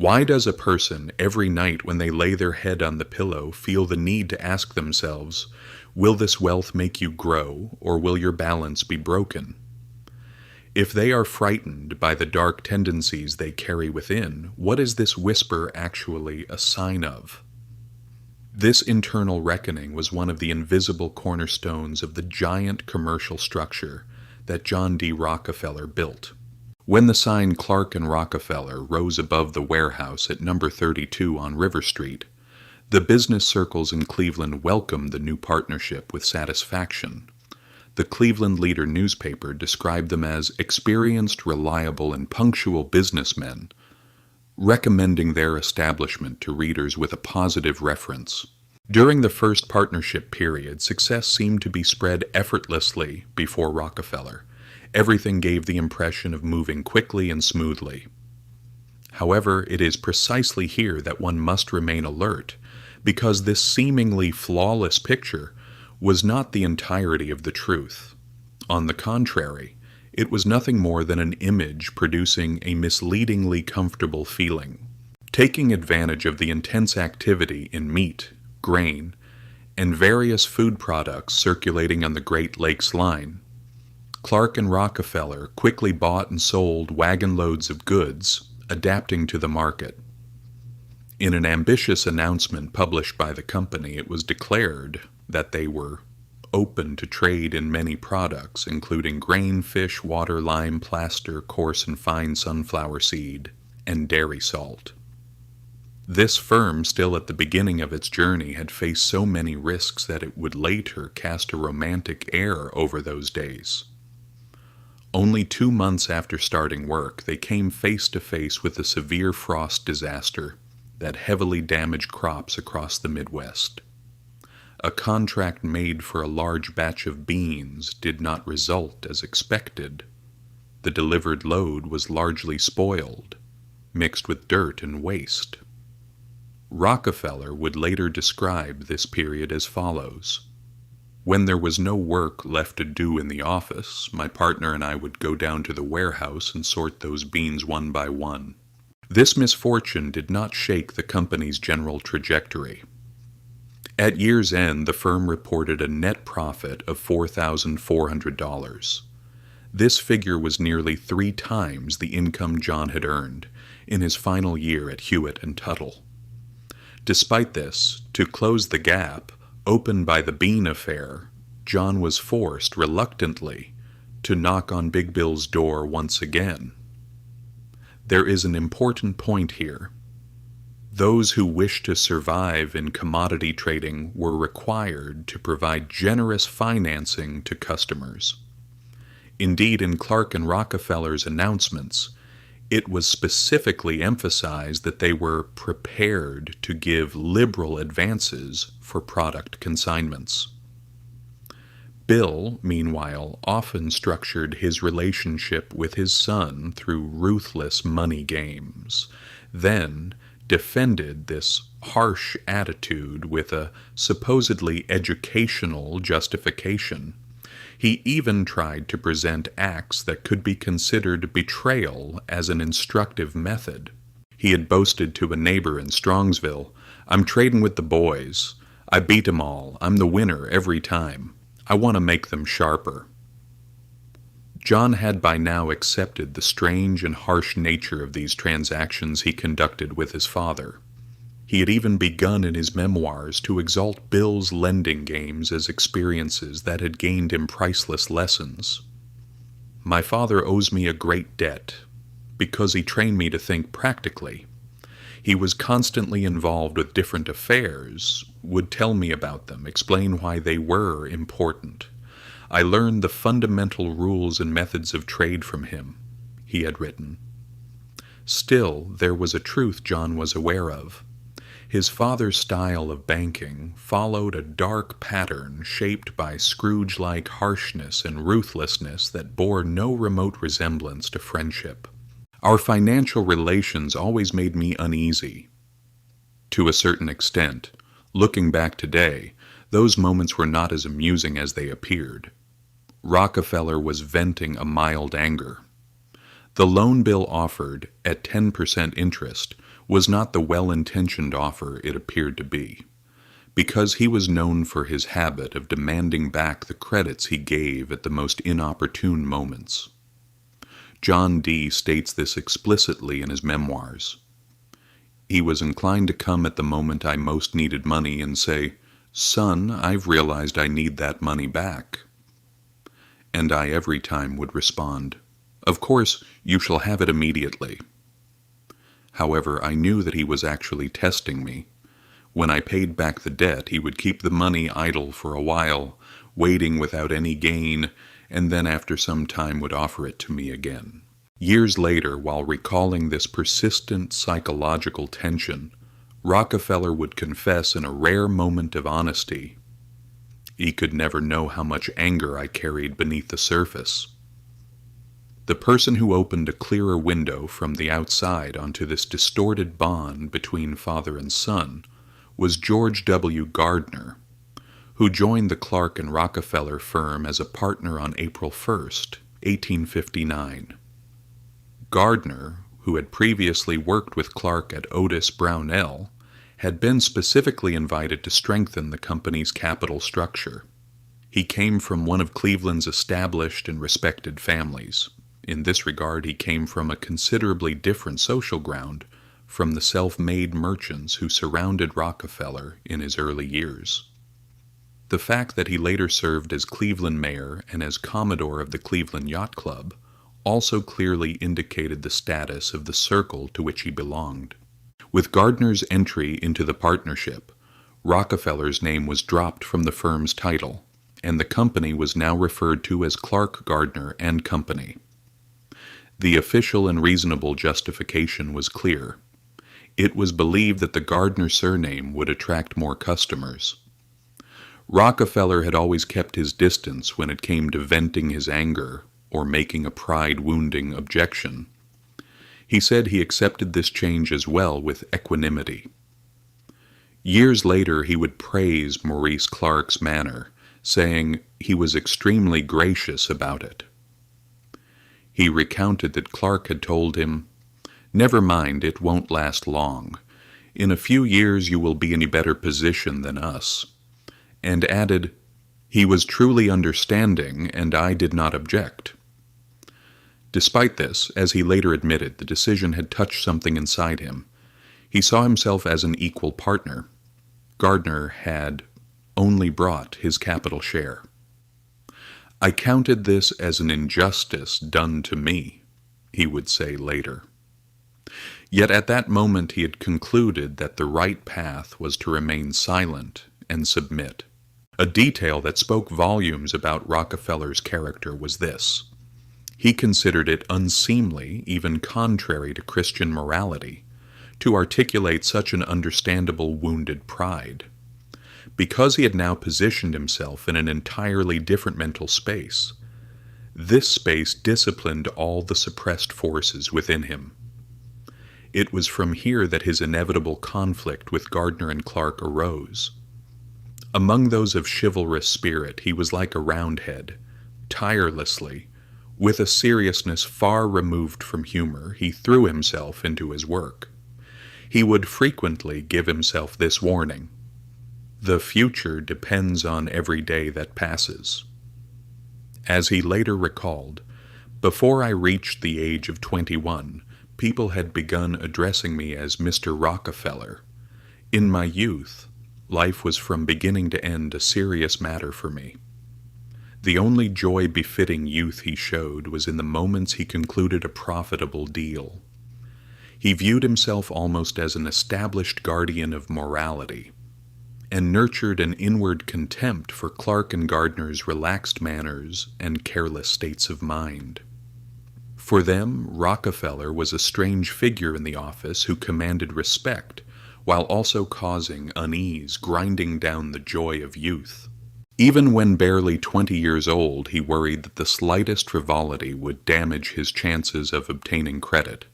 Why does a person every night when they lay their head on the pillow feel the need to ask themselves, will this wealth make you grow, or will your balance be broken? If they are frightened by the dark tendencies they carry within, what is this whisper actually a sign of? This internal reckoning was one of the invisible cornerstones of the giant commercial structure that John D. Rockefeller built. When the sign Clark and Rockefeller rose above the warehouse at number 32 on River Street, the business circles in Cleveland welcomed the new partnership with satisfaction. The Cleveland Leader newspaper described them as experienced, reliable, and punctual businessmen, recommending their establishment to readers with a positive reference. During the first partnership period, success seemed to be spread effortlessly before Rockefeller. Everything gave the impression of moving quickly and smoothly. However, it is precisely here that one must remain alert, because this seemingly flawless picture was not the entirety of the truth. On the contrary, it was nothing more than an image producing a misleadingly comfortable feeling. Taking advantage of the intense activity in meat, grain, and various food products circulating on the Great Lakes line, Clark and Rockefeller quickly bought and sold wagon loads of goods, adapting to the market. In an ambitious announcement published by the company, it was declared that they were open to trade in many products, including grain, fish, water, lime, plaster, coarse and fine sunflower seed, and dairy salt. This firm, still at the beginning of its journey, had faced so many risks that it would later cast a romantic air over those days. Only 2 months after starting work, they came face to face with a severe frost disaster that heavily damaged crops across the Midwest. A contract made for a large batch of beans did not result as expected. The delivered load was largely spoiled, mixed with dirt and waste. Rockefeller would later describe this period as follows. When there was no work left to do in the office, my partner and I would go down to the warehouse and sort those beans one by one. This misfortune did not shake the company's general trajectory. At year's end, the firm reported a net profit of $4,400. This figure was nearly 3 times the income John had earned in his final year at Hewitt and Tuttle. Despite this, to close the gap opened by the bean affair, John was forced, reluctantly, to knock on Big Bill's door once again. There is an important point here. Those who wished to survive in commodity trading were required to provide generous financing to customers. Indeed, in Clark and Rockefeller's announcements, it was specifically emphasized that they were prepared to give liberal advances for product consignments. Bill, meanwhile, often structured his relationship with his son through ruthless money games, then defended this harsh attitude with a supposedly educational justification. He even tried to present acts that could be considered betrayal as an instructive method. He had boasted to a neighbor in Strongsville, "I'm trading with the boys. I beat 'em all. I'm the winner every time. I want to make them sharper." John had by now accepted the strange and harsh nature of these transactions he conducted with his father. He had even begun in his memoirs to exalt Bill's lending games as experiences that had gained him priceless lessons. "My father owes me a great debt, because he trained me to think practically. He was constantly involved with different affairs, would tell me about them, explain why they were important. I learned the fundamental rules and methods of trade from him," he had written. Still, there was a truth John was aware of. His father's style of banking followed a dark pattern shaped by Scrooge-like harshness and ruthlessness that bore no remote resemblance to friendship. "Our financial relations always made me uneasy." To a certain extent, looking back today, those moments were not as amusing as they appeared. Rockefeller was venting a mild anger. The loan Bill offered, at 10% interest, was not the well-intentioned offer it appeared to be, because he was known for his habit of demanding back the credits he gave at the most inopportune moments. John Dee states this explicitly in his memoirs. He was inclined to come at the moment I most needed money and say, "Son, I've realized I need that money back." And I every time would respond, "Of course, you shall have it immediately." However, I knew that he was actually testing me. When I paid back the debt, he would keep the money idle for a while, waiting without any gain, and then after some time would offer it to me again. Years later, while recalling this persistent psychological tension, Rockefeller would confess in a rare moment of honesty, he could never know how much anger I carried beneath the surface. The person who opened a clearer window from the outside onto this distorted bond between father and son was George W. Gardner, who joined the Clark and Rockefeller firm as a partner on April 1st, 1859. Gardner, who had previously worked with Clark at Otis Brownell, had been specifically invited to strengthen the company's capital structure. He came from one of Cleveland's established and respected families. In this regard, he came from a considerably different social ground from the self-made merchants who surrounded Rockefeller in his early years. The fact that he later served as Cleveland mayor and as Commodore of the Cleveland Yacht Club also clearly indicated the status of the circle to which he belonged. With Gardner's entry into the partnership, Rockefeller's name was dropped from the firm's title, and the company was now referred to as Clark, Gardner and Company. The official and reasonable justification was clear. It was believed that the Gardner surname would attract more customers. Rockefeller had always kept his distance when it came to venting his anger or making a pride-wounding objection. He said he accepted this change as well with equanimity. Years later, he would praise Maurice Clark's manner, saying he was extremely gracious about it. He recounted that Clark had told him, "Never mind, it won't last long. In a few years you will be in a better position than us," and added, "He was truly understanding, and I did not object." Despite this, as he later admitted, the decision had touched something inside him. He saw himself as an equal partner. Gardner had only brought his capital share. "I counted this as an injustice done to me," he would say later. Yet at that moment he had concluded that the right path was to remain silent and submit. A detail that spoke volumes about Rockefeller's character was this. He considered it unseemly, even contrary to Christian morality, to articulate such an understandable wounded pride. Because he had now positioned himself in an entirely different mental space, this space disciplined all the suppressed forces within him. It was from here that his inevitable conflict with Gardner and Clark arose. Among those of chivalrous spirit, he was like a Roundhead. Tirelessly, with a seriousness far removed from humor, he threw himself into his work. He would frequently give himself this warning: "The future depends on every day that passes." As he later recalled, "Before I reached the age of 21, people had begun addressing me as Mr. Rockefeller. In my youth, life was from beginning to end a serious matter for me. The only joy befitting youth he showed was in the moments he concluded a profitable deal. He viewed himself almost as an established guardian of morality, and nurtured an inward contempt for Clark and Gardner's relaxed manners and careless states of mind. For them, Rockefeller was a strange figure in the office who commanded respect, while also causing unease, grinding down the joy of youth. Even when barely 20 years old, he worried that the slightest frivolity would damage his chances of obtaining credit,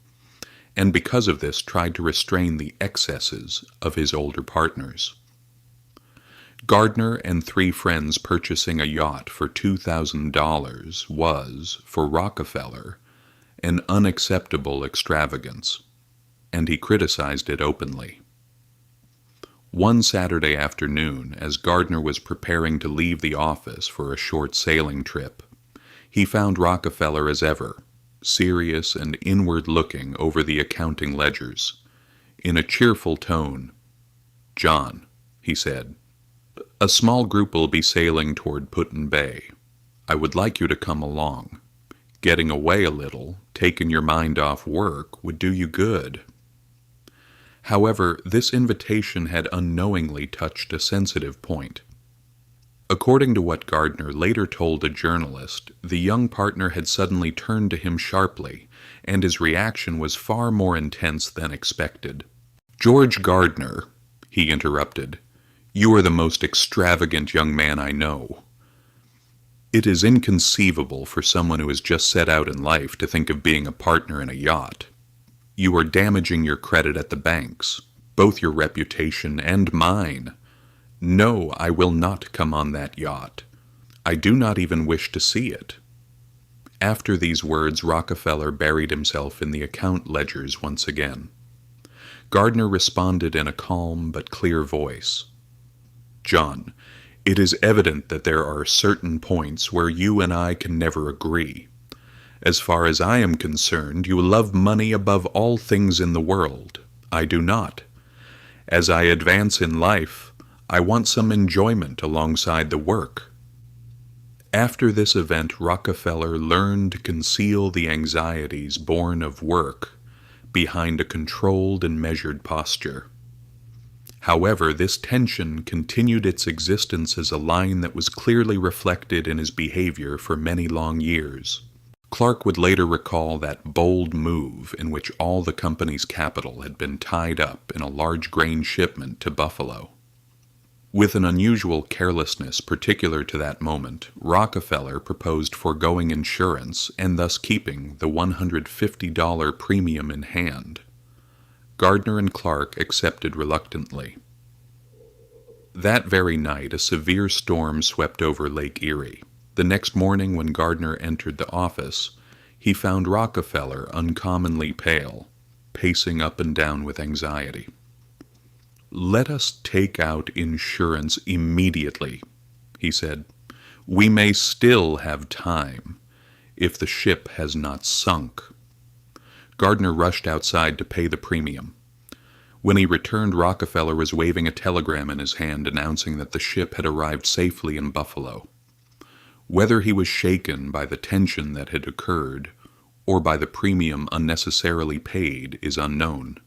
and because of this tried to restrain the excesses of his older partners. Gardner and 3 friends purchasing a yacht for $2,000 was, for Rockefeller, an unacceptable extravagance. and he criticized it openly. One Saturday afternoon, as Gardner was preparing to leave the office for a short sailing trip, he found Rockefeller as ever, serious and inward-looking over the accounting ledgers. In a cheerful tone, "John," he said, "a small group will be sailing toward Put-in Bay. I would like you to come along. Getting away a little, taking your mind off work, would do you good." However, this invitation had unknowingly touched a sensitive point. According to what Gardner later told a journalist, the young partner had suddenly turned to him sharply, and his reaction was far more intense than expected. "George Gardner," he interrupted, "you are the most extravagant young man I know. It is inconceivable for someone who has just set out in life to think of being a partner in a yacht. You are damaging your credit at the banks, both your reputation and mine. No, I will not come on that yacht. I do not even wish to see it." After these words, Rockefeller buried himself in the account ledgers once again. Gardner responded in a calm but clear voice. "John, it is evident that there are certain points where you and I can never agree. As far as I am concerned, you love money above all things in the world. I do not. As I advance in life, I want some enjoyment alongside the work." After this event, Rockefeller learned to conceal the anxieties born of work behind a controlled and measured posture. However, this tension continued its existence as a line that was clearly reflected in his behavior for many long years. Clark would later recall that bold move in which all the company's capital had been tied up in a large grain shipment to Buffalo. With an unusual carelessness particular to that moment, Rockefeller proposed foregoing insurance and thus keeping the $150 premium in hand. Gardner and Clark accepted reluctantly. That very night, a severe storm swept over Lake Erie. The next morning, when Gardner entered the office, he found Rockefeller uncommonly pale, pacing up and down with anxiety. "Let us take out insurance immediately," he said. "We may still have time, if the ship has not sunk." Gardner rushed outside to pay the premium. When he returned, Rockefeller was waving a telegram in his hand announcing that the ship had arrived safely in Buffalo. Whether he was shaken by the tension that had occurred, or by the premium unnecessarily paid, is unknown.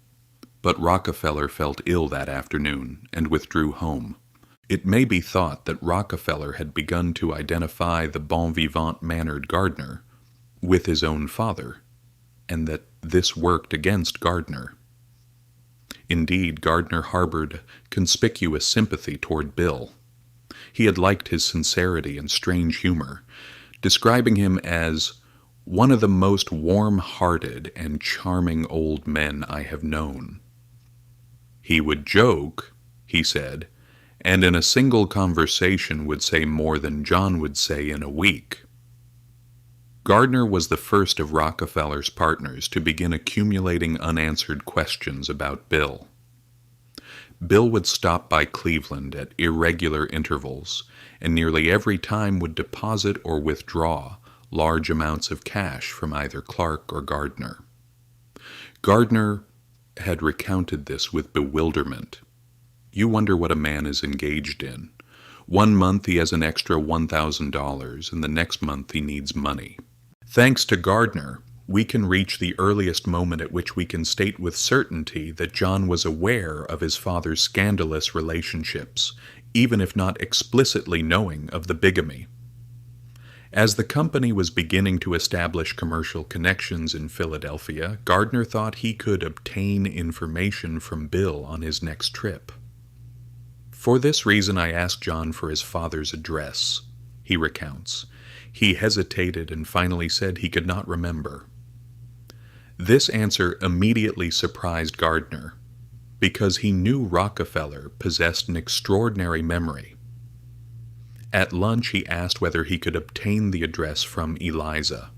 But Rockefeller felt ill that afternoon and withdrew home. It may be thought that Rockefeller had begun to identify the bon vivant-mannered Gardner with his own father, and that this worked against Gardner. Indeed, Gardner harbored conspicuous sympathy toward Bill. He had liked his sincerity and strange humor, describing him as "one of the most warm-hearted and charming old men I have known." He would joke, he said, and in a single conversation would say more than John would say in a week. Gardner was the first of Rockefeller's partners to begin accumulating unanswered questions about Bill. Bill would stop by Cleveland at irregular intervals, and nearly every time would deposit or withdraw large amounts of cash from either Clark or Gardner. Gardner had recounted this with bewilderment. You wonder what a man is engaged in. One month he has an extra $1,000, and the next month he needs money. Thanks to Gardner, we can reach the earliest moment at which we can state with certainty that John was aware of his father's scandalous relationships, even if not explicitly knowing of the bigamy. As the company was beginning to establish commercial connections in Philadelphia, Gardner thought he could obtain information from Bill on his next trip. "For this reason I asked John for his father's address," he recounts. "He hesitated and finally said he could not remember." This answer immediately surprised Gardner, because he knew Rockefeller possessed an extraordinary memory. At lunch he asked whether he could obtain the address from Eliza.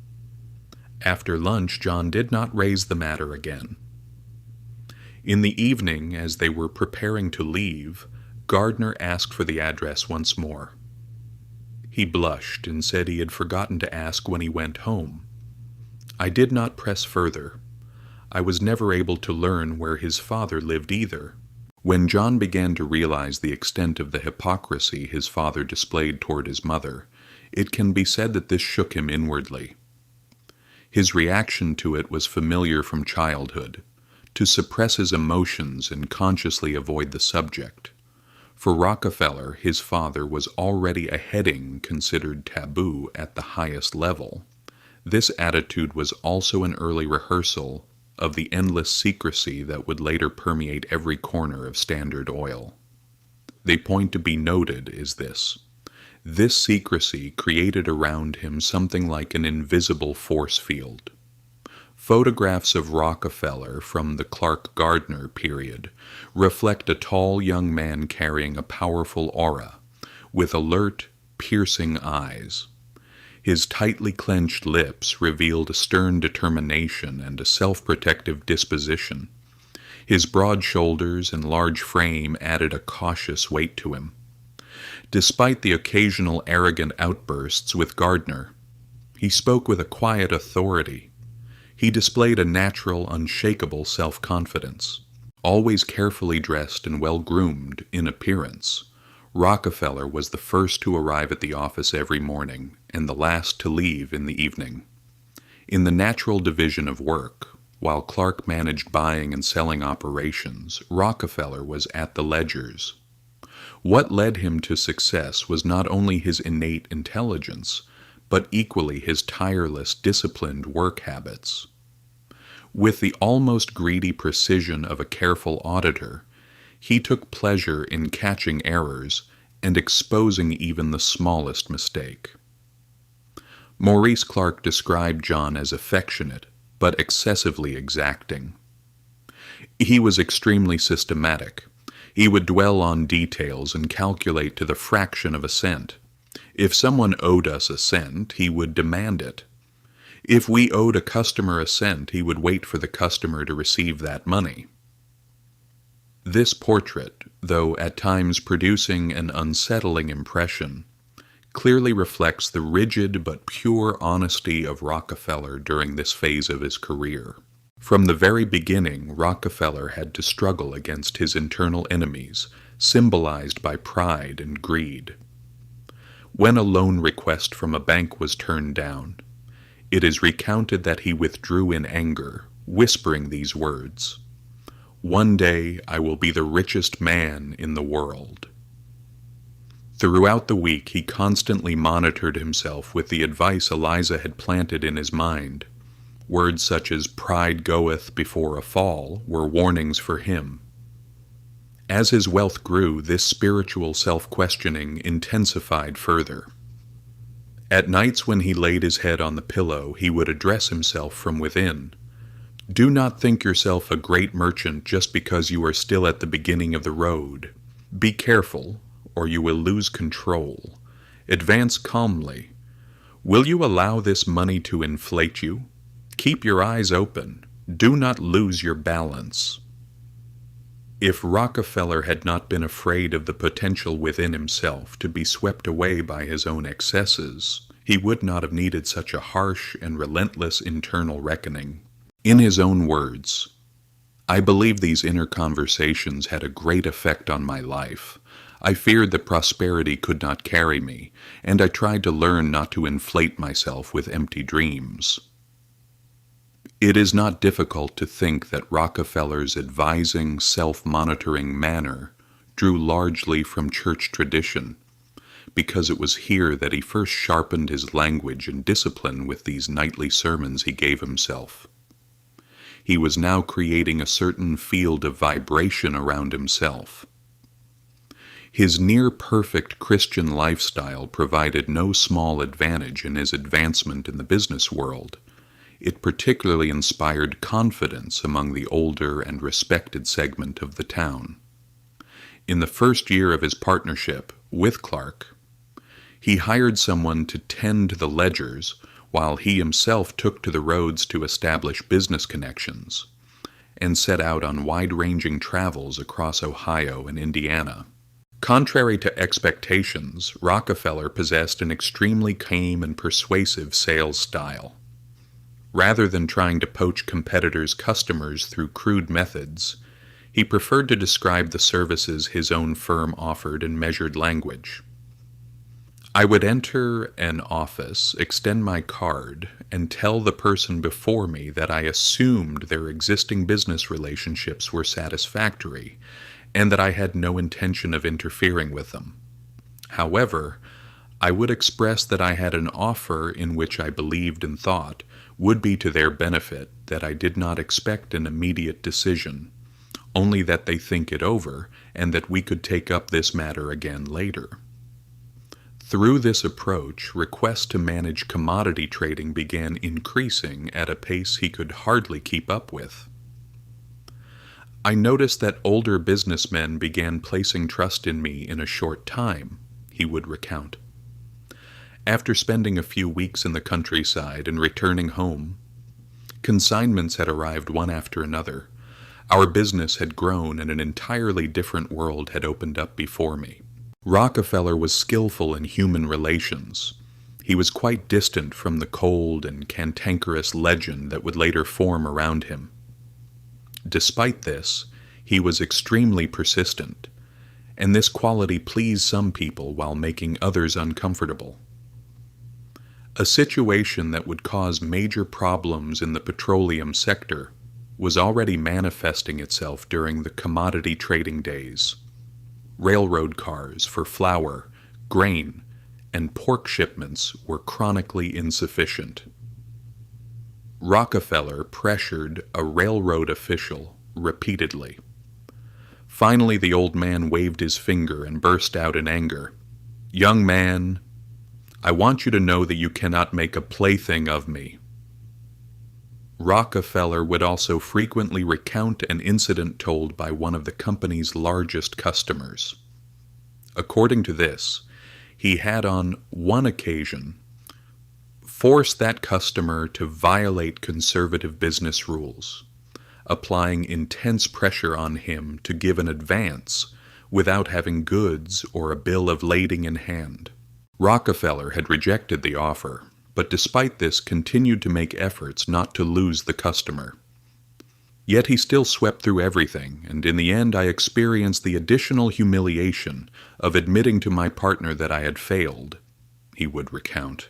After lunch, John did not raise the matter again. In the evening, as they were preparing to leave, Gardner asked for the address once more. He blushed and said he had forgotten to ask when he went home. I did not press further. I was never able to learn where his father lived either. When John began to realize the extent of the hypocrisy his father displayed toward his mother, it can be said that this shook him inwardly. His reaction to it was familiar from childhood, to suppress his emotions and consciously avoid the subject. For Rockefeller, his father was already a heading considered taboo at the highest level. This attitude was also an early rehearsal of the endless secrecy that would later permeate every corner of Standard Oil. The point to be noted is this. This secrecy created around him something like an invisible force field. Photographs of Rockefeller from the Clark Gardner period reflect a tall young man carrying a powerful aura, with alert, piercing eyes. His tightly clenched lips revealed a stern determination and a self-protective disposition. His broad shoulders and large frame added a cautious weight to him. Despite the occasional arrogant outbursts with Gardner, he spoke with a quiet authority. He displayed a natural, unshakable self-confidence. Always carefully dressed and well-groomed in appearance, Rockefeller was the first to arrive at the office every morning and the last to leave in the evening. In the natural division of work, while Clark managed buying and selling operations, Rockefeller was at the ledgers. What led him to success was not only his innate intelligence, but equally his tireless, disciplined work habits. With the almost greedy precision of a careful auditor, he took pleasure in catching errors and exposing even the smallest mistake. Maurice Clark described John as affectionate, but excessively exacting. He was extremely systematic. He would dwell on details and calculate to the fraction of a cent. If someone owed us a cent, he would demand it. If we owed a customer a cent, he would wait for the customer to receive that money. This portrait, though at times producing an unsettling impression, clearly reflects the rigid but pure honesty of Rockefeller during this phase of his career. From the very beginning, Rockefeller had to struggle against his internal enemies, symbolized by pride and greed. When a loan request from a bank was turned down, it is recounted that he withdrew in anger, whispering these words, "One day I will be the richest man in the world." Throughout the week, he constantly monitored himself with the advice Eliza had planted in his mind. Words such as "pride goeth before a fall" were warnings for him. As his wealth grew, this spiritual self-questioning intensified further. At nights when he laid his head on the pillow, he would address himself from within. Do not think yourself a great merchant just because you are still at the beginning of the road. Be careful, or you will lose control. Advance calmly. Will you allow this money to inflate you? Keep your eyes open. Do not lose your balance. If Rockefeller had not been afraid of the potential within himself to be swept away by his own excesses, he would not have needed such a harsh and relentless internal reckoning. In his own words, "I believe these inner conversations had a great effect on my life. I feared that prosperity could not carry me, and I tried to learn not to inflate myself with empty dreams." It is not difficult to think that Rockefeller's advising, self-monitoring manner drew largely from church tradition, because it was here that he first sharpened his language and discipline with these nightly sermons he gave himself. He was now creating a certain field of vibration around himself. His near-perfect Christian lifestyle provided no small advantage in his advancement in the business world. It particularly inspired confidence among the older and respected segment of the town. In the first year of his partnership with Clark, he hired someone to tend to the ledgers while he himself took to the roads to establish business connections. and set out on wide-ranging travels across Ohio and Indiana. Contrary to expectations, Rockefeller possessed an extremely calm and persuasive sales style. Rather than trying to poach competitors' customers through crude methods, he preferred to describe the services his own firm offered in measured language. I would enter an office, extend my card, and tell the person before me that I assumed their existing business relationships were satisfactory, and that I had no intention of interfering with them. However, I would express that I had an offer in which I believed and thought would be to their benefit, that I did not expect an immediate decision, only that they think it over, and that we could take up this matter again later. Through this approach, requests to manage commodity trading began increasing at a pace he could hardly keep up with. I noticed that older businessmen began placing trust in me in a short time, he would recount. After spending a few weeks in the countryside and returning home, consignments had arrived one after another. Our business had grown and an entirely different world had opened up before me. Rockefeller was skillful in human relations. He was quite distant from the cold and cantankerous legend that would later form around him. Despite this, he was extremely persistent, and this quality pleased some people while making others uncomfortable. A situation that would cause major problems in the petroleum sector was already manifesting itself during the commodity trading days. Railroad cars for flour, grain, and pork shipments were chronically insufficient. Rockefeller pressured a railroad official repeatedly. Finally, the old man waved his finger and burst out in anger. "Young man, I want you to know that you cannot make a plaything of me." Rockefeller would also frequently recount an incident told by one of the company's largest customers. According to this, he had on one occasion forced that customer to violate conservative business rules, applying intense pressure on him to give an advance without having goods or a bill of lading in hand. Rockefeller had rejected the offer, but despite this continued to make efforts not to lose the customer. Yet he still swept through everything, and in the end I experienced the additional humiliation of admitting to my partner that I had failed, he would recount.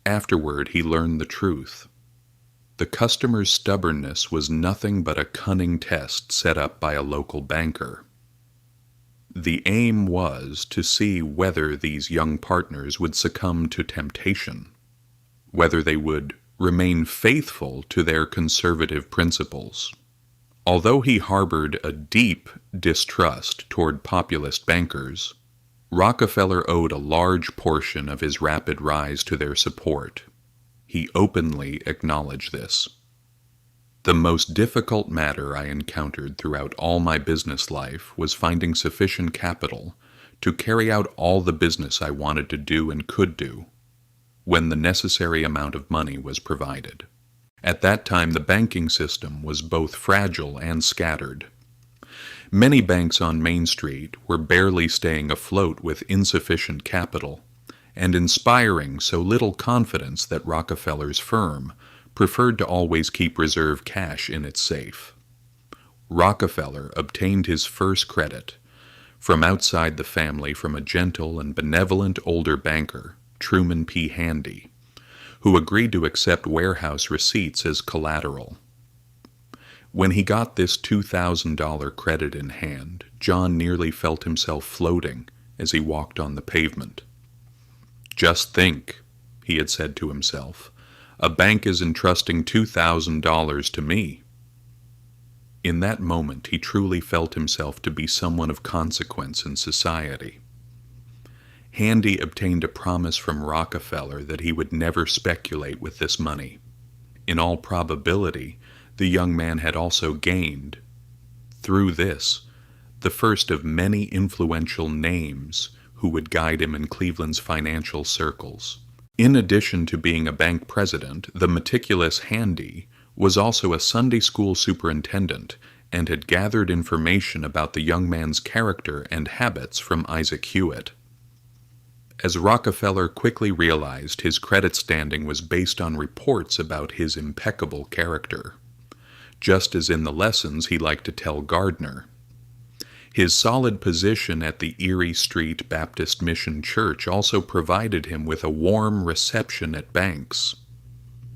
Afterward he learned the truth. The customer's stubbornness was nothing but a cunning test set up by a local banker. The aim was to see whether these young partners would succumb to temptation, whether they would remain faithful to their conservative principles. Although he harbored a deep distrust toward populist bankers, Rockefeller owed a large portion of his rapid rise to their support. He openly acknowledged this. The most difficult matter I encountered throughout all my business life was finding sufficient capital to carry out all the business I wanted to do and could do, when the necessary amount of money was provided. At that time, the banking system was both fragile and scattered. Many banks on Main Street were barely staying afloat with insufficient capital, and inspiring so little confidence that Rockefeller's firm preferred to always keep reserve cash in its safe. Rockefeller obtained his first credit from outside the family from a gentle and benevolent older banker, Truman P. Handy, who agreed to accept warehouse receipts as collateral. When he got this $2,000 credit in hand, John nearly felt himself floating as he walked on the pavement. "Just think," he had said to himself, "a bank is entrusting $2,000 to me." In that moment, he truly felt himself to be someone of consequence in society. Handy obtained a promise from Rockefeller that he would never speculate with this money. In all probability, the young man had also gained, through this, the first of many influential names who would guide him in Cleveland's financial circles. In addition to being a bank president, the meticulous Handy was also a Sunday school superintendent and had gathered information about the young man's character and habits from Isaac Hewitt. As Rockefeller quickly realized, his credit standing was based on reports about his impeccable character, just as in the lessons he liked to tell Gardner. His solid position at the Erie Street Baptist Mission Church also provided him with a warm reception at banks.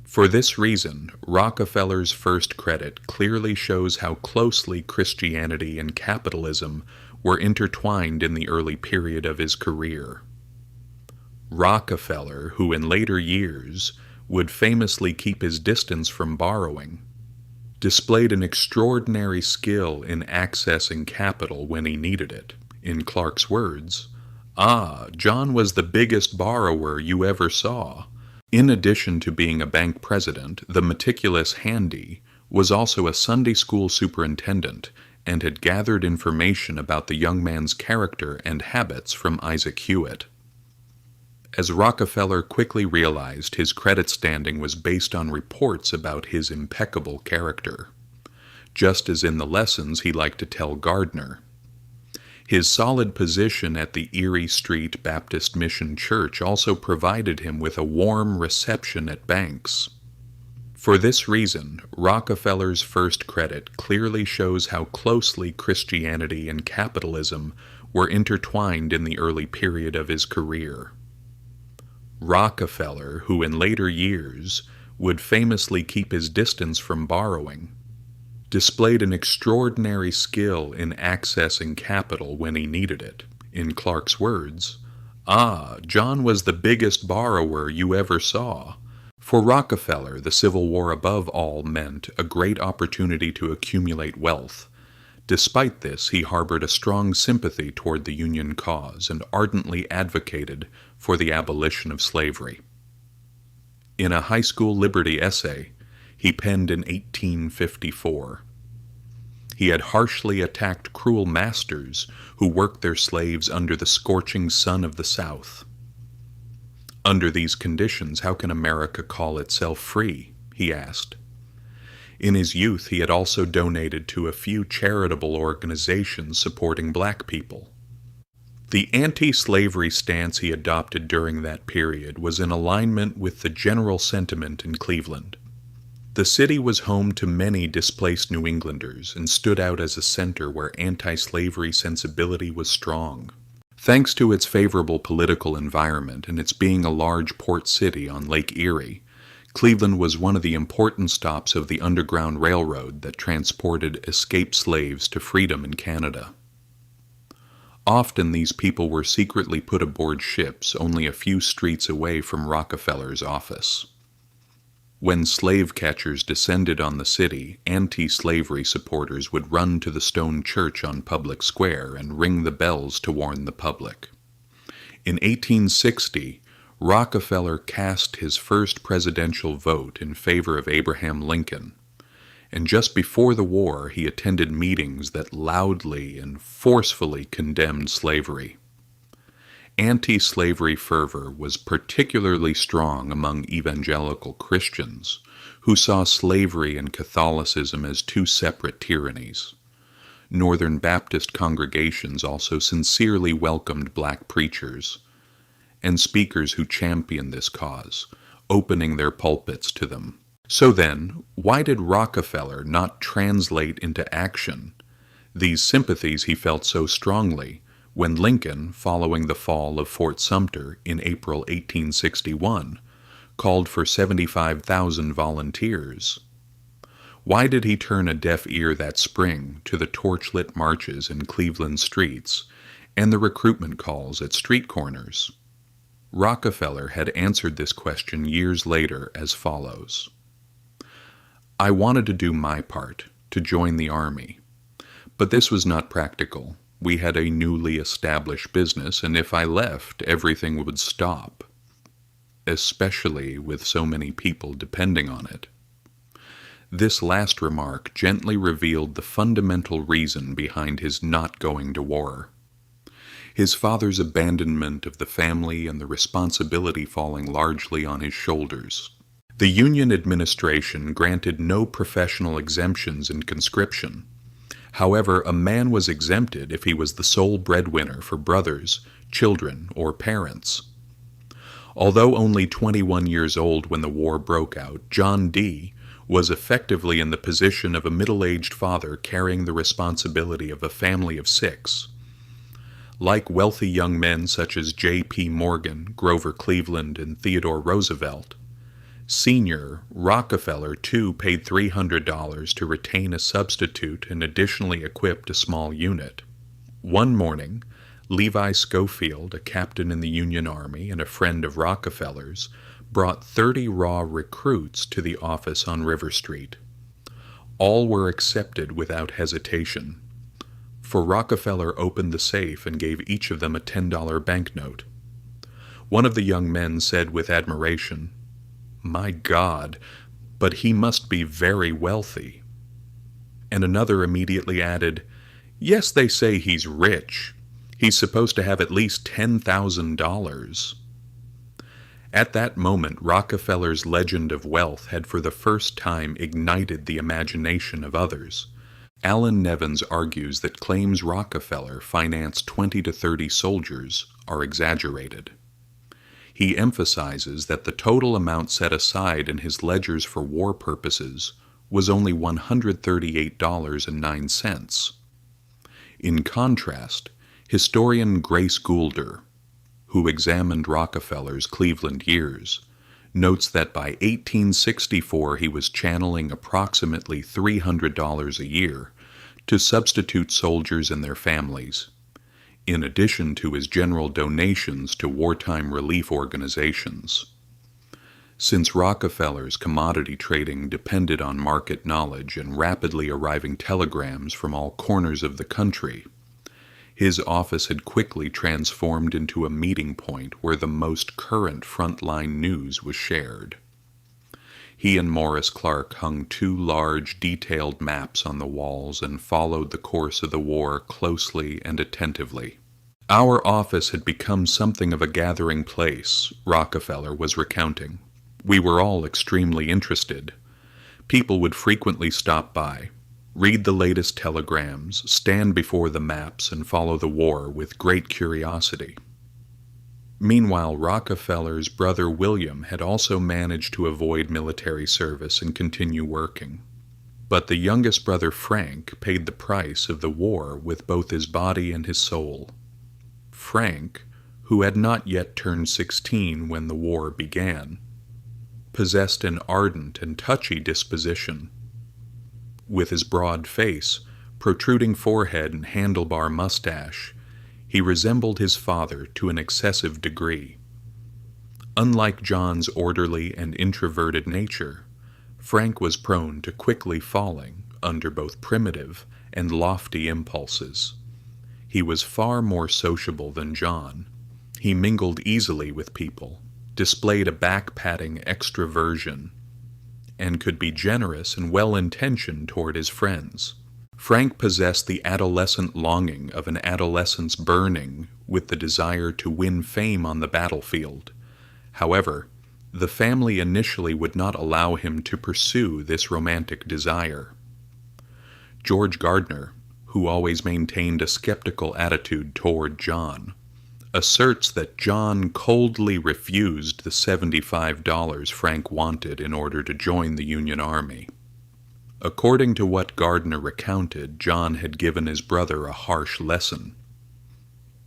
For this reason, Rockefeller's first credit clearly shows how closely Christianity and capitalism were intertwined in the early period of his career. Rockefeller, who in later years would famously keep his distance from borrowing, displayed an extraordinary skill in accessing capital when he needed it. In Clark's words, John was the biggest borrower you ever saw. In addition to being a bank president, the meticulous Handy was also a Sunday school superintendent and had gathered information about the young man's character and habits from Isaac Hewitt. As Rockefeller quickly realized, his credit standing was based on reports about his impeccable character, just as in the lessons he liked to tell Gardner. His solid position at the Erie Street Baptist Mission Church also provided him with a warm reception at banks. For this reason, Rockefeller's first credit clearly shows how closely Christianity and capitalism were intertwined in the early period of his career. Rockefeller, who in later years would famously keep his distance from borrowing, displayed an extraordinary skill in accessing capital when he needed it. In Clark's words, John was the biggest borrower you ever saw. For Rockefeller, the Civil War above all meant a great opportunity to accumulate wealth. Despite this, he harbored a strong sympathy toward the Union cause and ardently advocated for the abolition of slavery. In a high school liberty essay he penned in 1854, he had harshly attacked cruel masters who worked their slaves under the scorching sun of the South. Under these conditions, how can America call itself free? He asked. In his youth, he had also donated to a few charitable organizations supporting black people. The anti-slavery stance he adopted during that period was in alignment with the general sentiment in Cleveland. The city was home to many displaced New Englanders and stood out as a center where anti-slavery sensibility was strong. Thanks to its favorable political environment and its being a large port city on Lake Erie, Cleveland was one of the important stops of the Underground Railroad that transported escaped slaves to freedom in Canada. Often these people were secretly put aboard ships only a few streets away from Rockefeller's office. When slave catchers descended on the city, anti-slavery supporters would run to the stone church on Public Square and ring the bells to warn the public. In 1860, Rockefeller cast his first presidential vote in favor of Abraham Lincoln, and just before the war he attended meetings that loudly and forcefully condemned slavery. Anti-slavery fervor was particularly strong among evangelical Christians who saw slavery and Catholicism as two separate tyrannies. Northern Baptist congregations also sincerely welcomed black preachers and speakers who championed this cause, opening their pulpits to them. So then, why did Rockefeller not translate into action these sympathies he felt so strongly when Lincoln, following the fall of Fort Sumter in April 1861, called for 75,000 volunteers? Why did he turn a deaf ear that spring to the torchlit marches in Cleveland streets and the recruitment calls at street corners? Rockefeller had answered this question years later as follows. I wanted to do my part, to join the army, but this was not practical. We had a newly established business, and if I left, everything would stop, especially with so many people depending on it. This last remark gently revealed the fundamental reason behind his not going to war. His father's abandonment of the family and the responsibility falling largely on his shoulders. The Union administration granted no professional exemptions in conscription. However, a man was exempted if he was the sole breadwinner for brothers, children, or parents. Although only 21 years old when the war broke out, John D. was effectively in the position of a middle-aged father carrying the responsibility of a family of 6. Like wealthy young men such as J.P. Morgan, Grover Cleveland, and Theodore Roosevelt, Sr. Rockefeller too paid $300 to retain a substitute and additionally equipped a small unit. One morning, Levi Schofield, a captain in the Union Army and a friend of Rockefeller's, brought 30 raw recruits to the office on River Street. All were accepted without hesitation, for Rockefeller opened the safe and gave each of them a $10 banknote. One of the young men said with admiration, "My God, but he must be very wealthy." And another immediately added, "Yes, they say he's rich. He's supposed to have at least $10,000. At that moment, Rockefeller's legend of wealth had for the first time ignited the imagination of others. Alan Nevins argues that claims Rockefeller financed 20 to 30 soldiers are exaggerated. He emphasizes that the total amount set aside in his ledgers for war purposes was only $138.09. In contrast, historian Grace Goulder, who examined Rockefeller's Cleveland years, notes that by 1864 he was channeling approximately $300 a year to substitute soldiers and their families, in addition to his general donations to wartime relief organizations. Since Rockefeller's commodity trading depended on market knowledge and rapidly arriving telegrams from all corners of the country, his office had quickly transformed into a meeting point where the most current frontline news was shared. He and Morris Clark hung 2 large, detailed maps on the walls and followed the course of the war closely and attentively. "Our office had become something of a gathering place," Rockefeller was recounting. "We were all extremely interested. People would frequently stop by, read the latest telegrams, stand before the maps, and follow the war with great curiosity." Meanwhile, Rockefeller's brother William had also managed to avoid military service and continue working. But the youngest brother Frank paid the price of the war with both his body and his soul. Frank, who had not yet turned 16 when the war began, possessed an ardent and touchy disposition. With his broad face, protruding forehead, and handlebar mustache, he resembled his father to an excessive degree. Unlike John's orderly and introverted nature, Frank was prone to quickly falling under both primitive and lofty impulses. He was far more sociable than John. He mingled easily with people, displayed a back-patting extroversion, and could be generous and well-intentioned toward his friends. Frank possessed the adolescent longing of an adolescence burning with the desire to win fame on the battlefield. However, the family initially would not allow him to pursue this romantic desire. George Gardner, who always maintained a skeptical attitude toward John, asserts that John coldly refused the $75 Frank wanted in order to join the Union Army. According to what Gardner recounted, John had given his brother a harsh lesson.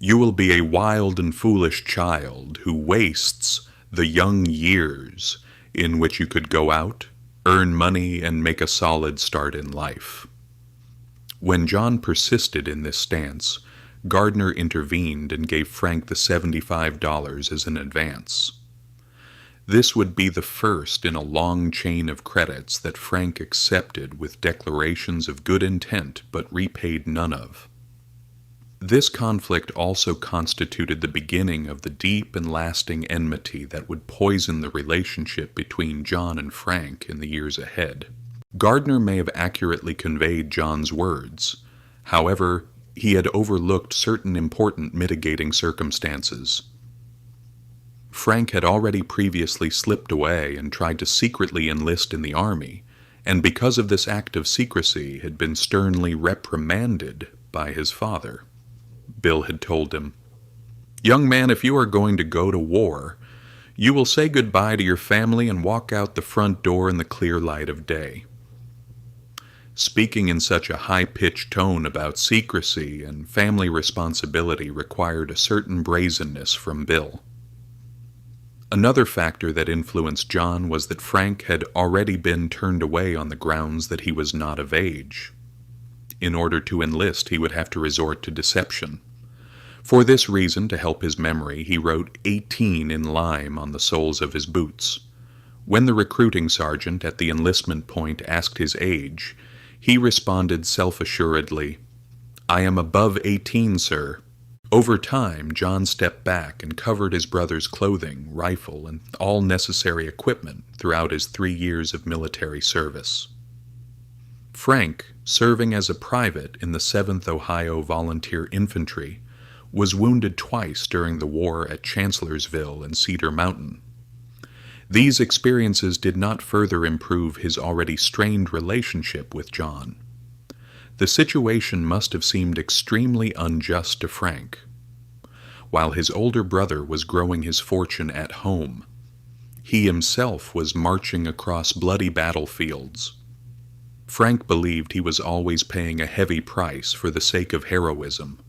"You will be a wild and foolish child who wastes the young years in which you could go out, earn money, and make a solid start in life." When John persisted in this stance, Gardner intervened and gave Frank the $75 as an advance. This would be the first in a long chain of credits that Frank accepted with declarations of good intent but repaid none of. This conflict also constituted the beginning of the deep and lasting enmity that would poison the relationship between John and Frank in the years ahead. Gardner may have accurately conveyed John's words. However, he had overlooked certain important mitigating circumstances. Frank had already previously slipped away and tried to secretly enlist in the army, and because of this act of secrecy had been sternly reprimanded by his father. Bill had told him, "Young man, if you are going to go to war, you will say goodbye to your family and walk out the front door in the clear light of day." Speaking in such a high-pitched tone about secrecy and family responsibility required a certain brazenness from Bill. Another factor that influenced John was that Frank had already been turned away on the grounds that he was not of age. In order to enlist, he would have to resort to deception. For this reason, to help his memory, he wrote 18 in lime on the soles of his boots. When the recruiting sergeant at the enlistment point asked his age, he responded self-assuredly, "I am above 18, sir." Over time, John stepped back and covered his brother's clothing, rifle, and all necessary equipment throughout his 3 years of military service. Frank, serving as a private in the 7th Ohio Volunteer Infantry, was wounded twice during the war at Chancellorsville and Cedar Mountain. These experiences did not further improve his already strained relationship with John. The situation must have seemed extremely unjust to Frank. While his older brother was growing his fortune at home, he himself was marching across bloody battlefields. Frank believed he was always paying a heavy price for the sake of heroism,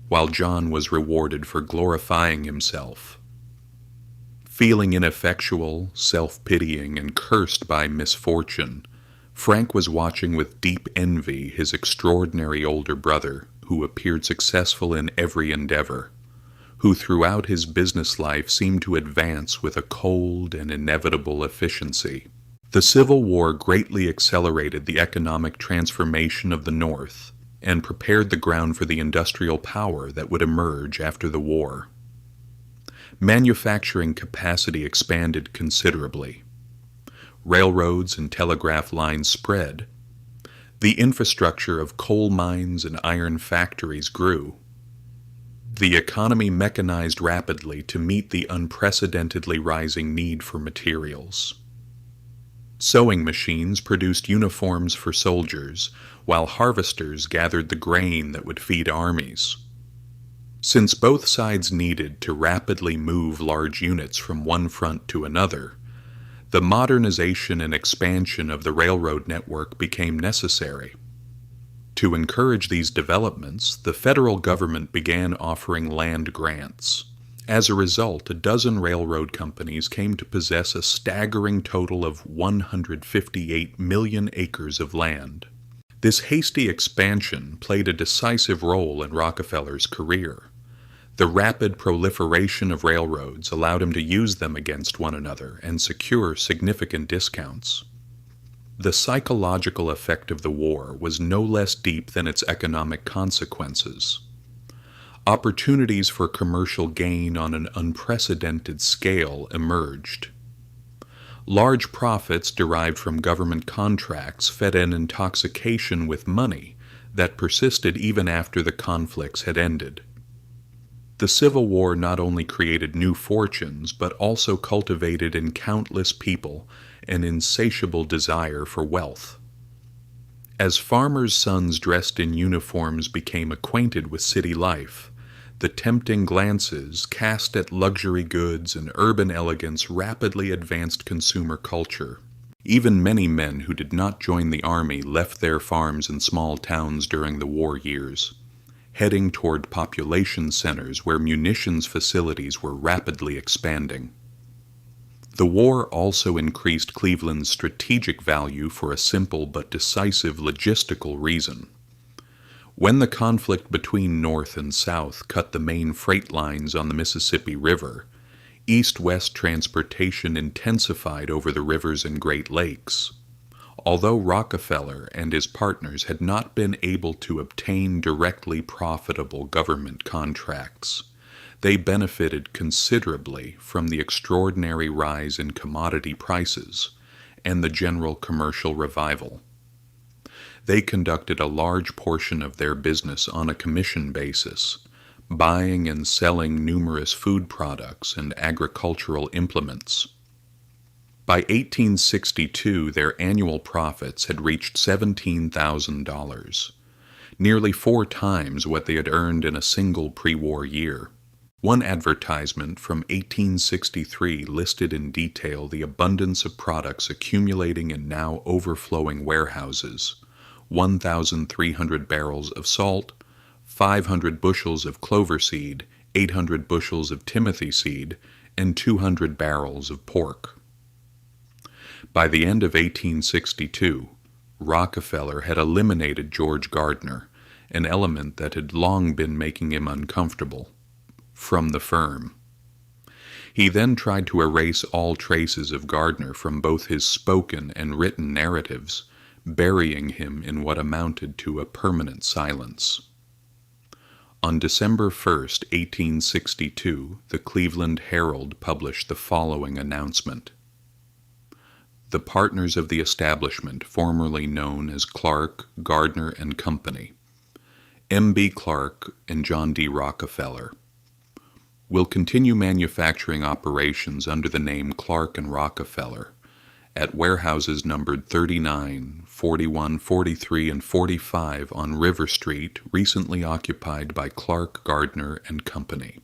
while John was rewarded for glorifying himself. Feeling ineffectual, self-pitying, and cursed by misfortune, Frank was watching with deep envy his extraordinary older brother, who appeared successful in every endeavor, who throughout his business life seemed to advance with a cold and inevitable efficiency. The Civil War greatly accelerated the economic transformation of the North and prepared the ground for the industrial power that would emerge after the war. Manufacturing capacity expanded considerably. Railroads and telegraph lines spread. The infrastructure of coal mines and iron factories grew. The economy mechanized rapidly to meet the unprecedentedly rising need for materials. Sewing machines produced uniforms for soldiers, while harvesters gathered the grain that would feed armies. Since both sides needed to rapidly move large units from one front to another, the modernization and expansion of the railroad network became necessary. To encourage these developments, the federal government began offering land grants. As a result, a dozen railroad companies came to possess a staggering total of 158 million acres of land. This hasty expansion played a decisive role in Rockefeller's career. The rapid proliferation of railroads allowed him to use them against one another and secure significant discounts. The psychological effect of the war was no less deep than its economic consequences. Opportunities for commercial gain on an unprecedented scale emerged. Large profits derived from government contracts fed an intoxication with money that persisted even after the conflicts had ended. The Civil War not only created new fortunes, but also cultivated in countless people an insatiable desire for wealth. As farmers' sons dressed in uniforms became acquainted with city life, the tempting glances cast at luxury goods and urban elegance rapidly advanced consumer culture. Even many men who did not join the army left their farms and small towns during the war years, heading toward population centers where munitions facilities were rapidly expanding. The war also increased Cleveland's strategic value for a simple but decisive logistical reason. When the conflict between North and South cut the main freight lines on the Mississippi River, east-west transportation intensified over the rivers and Great Lakes. Although Rockefeller and his partners had not been able to obtain directly profitable government contracts, they benefited considerably from the extraordinary rise in commodity prices and the general commercial revival. They conducted a large portion of their business on a commission basis, buying and selling numerous food products and agricultural implements. By 1862, their annual profits had reached $17,000, nearly 4 times what they had earned in a single pre-war year. One advertisement from 1863 listed in detail the abundance of products accumulating in now overflowing warehouses: 1,300 barrels of salt, 500 bushels of clover seed, 800 bushels of timothy seed, and 200 barrels of pork. By the end of 1862, Rockefeller had eliminated George Gardner, an element that had long been making him uncomfortable, from the firm. He then tried to erase all traces of Gardner from both his spoken and written narratives, burying him in what amounted to a permanent silence. On December 1st, 1862, the Cleveland Herald published the following announcement. The partners of the establishment, formerly known as Clark, Gardner and Company, M.B. Clark and John D. Rockefeller, will continue manufacturing operations under the name Clark and Rockefeller at warehouses numbered 39, 41, 43, and 45 on River Street, recently occupied by Clark, Gardner and Company.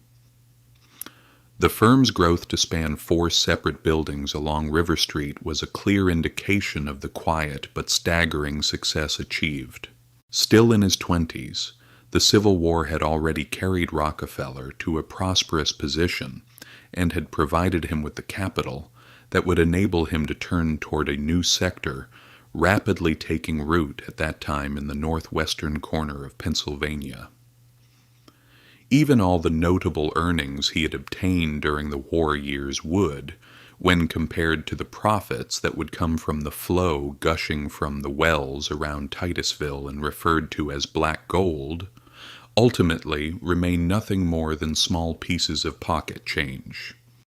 The firm's growth to span 4 separate buildings along River Street was a clear indication of the quiet but staggering success achieved. Still in his 20s, the Civil War had already carried Rockefeller to a prosperous position and had provided him with the capital that would enable him to turn toward a new sector rapidly taking root at that time in the northwestern corner of Pennsylvania. Even all the notable earnings he had obtained during the war years would, when compared to the profits that would come from the flow gushing from the wells around Titusville and referred to as black gold, ultimately remain nothing more than small pieces of pocket change.